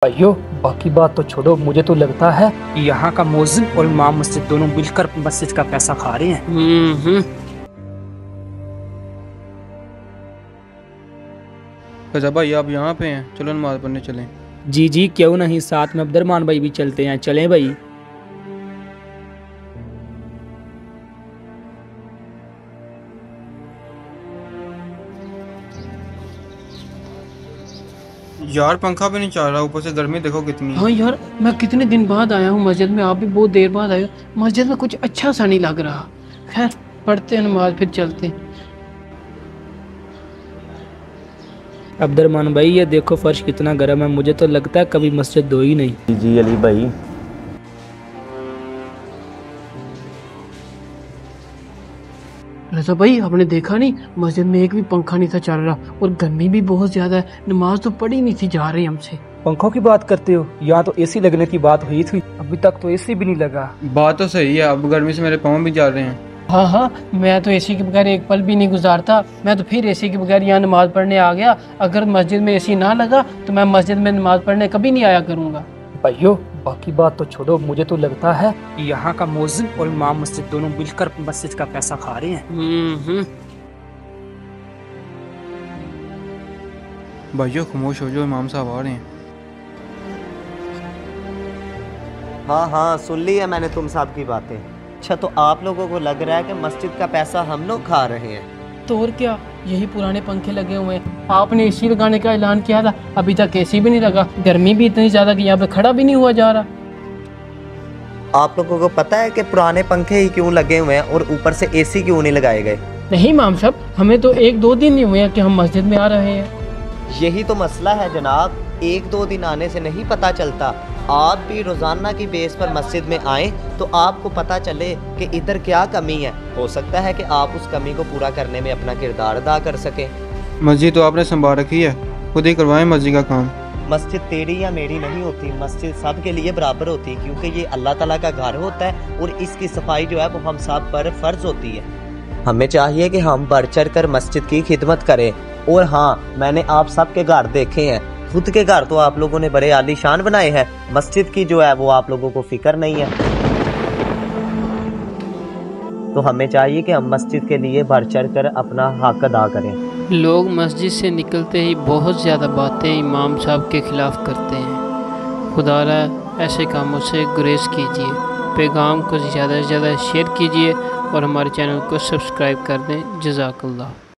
भाइयों बाकी बात तो छोड़ो, मुझे तो लगता है कि यहाँ का मुअज्जिन और इमाम मस्जिद दोनों मिलकर मस्जिद का पैसा खा रहे हैं। रजा भाई आप यहाँ पे हैं, चलो नमाज पढ़ने चलें। जी जी क्यों नहीं, साथ में अब्दुर्रहमान भाई भी चलते हैं, चलें भाई। यार पंखा भी नहीं चल रहा, ऊपर से गर्मी देखो कितनी है। हाँ यार, मैं कितने दिन बाद आया हूँ मस्जिद में, आप भी बहुत देर बाद आए हो। मस्जिद में कुछ अच्छा सा नहीं लग रहा। खैर पढ़ते हैं नमाज, फिर चलते हैं। अब्दुर्रहमान भाई ये देखो फर्श कितना गर्म है, मुझे तो लगता है कभी मस्जिद धो ही नहीं। जी अली भाई, रजा भाई आपने देखा नहीं, मस्जिद में एक भी पंखा नहीं था चल रहा और गर्मी भी बहुत ज्यादा है। नमाज तो पढ़ी नहीं थी जा रही हमसे। पंखों की बात करते हो, यहाँ तो एसी लगने की बात हुई थी, अभी तक तो एसी भी नहीं लगा। बात तो सही है, अब गर्मी से मेरे पाँव भी जा रहे हैं। हाँ हाँ, मैं तो एसी के बगैर एक पल भी नहीं गुजारता। मैं तो फिर एसी के बगैर यहाँ नमाज पढ़ने आ गया। अगर मस्जिद में एसी ना लगा तो मैं मस्जिद में नमाज पढ़ने कभी नहीं आया करूँगा। भाइयों बाकी बात तो छोड़ो, मुझे तो लगता है कि यहाँ का मुअज्जिन और इमाम मस्जिद दोनों मिलकर मस्जिद का पैसा खा रहे हैं। भाइयों खामोश हो जाओ, इमाम साहब आ रहे हैं। हाँ हाँ सुन ली है मैंने तुम साहब की बातें। अच्छा तो आप लोगों को लग रहा है कि मस्जिद का पैसा हम लोग खा रहे हैं? तो और क्या, यही पुराने पंखे लगे हुए हैं। आपने एसी लगाने का ऐलान किया था, अभी तक एसी भी नहीं लगा। गर्मी भी इतनी ज्यादा कि यहाँ पे खड़ा भी नहीं हुआ जा रहा। आप लोगों को पता है कि पुराने पंखे ही क्यों लगे हुए हैं और ऊपर से एसी क्यों नहीं लगाए गए? नहीं इमाम साहब, हमें तो 1-2 दिन नहीं हुए हैं कि हम मस्जिद में आ रहे हैं। यही तो मसला है जनाब, 1-2 दिन आने से नहीं पता चलता। आप भी रोजाना की बेस पर मस्जिद में आए तो आपको पता चले कि इधर क्या कमी है। हो सकता है कि आप उस कमी को पूरा करने में अपना किरदार अदा कर सकें। मस्जिद तो आपने संभाल रखी है, खुद ही करवाएं मस्जिद का काम। मस्जिद तेरी या मेरी नहीं होती, मस्जिद सब के लिए बराबर होती है, क्योंकि ये अल्लाह ताला का घर होता है और इसकी सफाई जो है वो हम सब पर फर्ज होती है। हमें चाहिए कि हम बढ़ चढ़ कर मस्जिद की खिदमत करें। और हाँ, मैंने आप सब के घर देखे हैं, खुद के घर तो आप लोगों ने बड़े आलीशान बनाए हैं, मस्जिद की जो है वो आप लोगों को फिक्र नहीं है। तो हमें चाहिए कि हम मस्जिद के लिए बढ़ चढ़ कर अपना हक अदा करें। लोग मस्जिद से निकलते ही बहुत ज़्यादा बातें इमाम साहब के खिलाफ करते हैं। खुदारा ऐसे कामों से गुरेज कीजिए। पैगाम को ज़्यादा से ज़्यादा शेयर कीजिए और हमारे चैनल को सब्सक्राइब कर दें। जज़ाकल्लाह।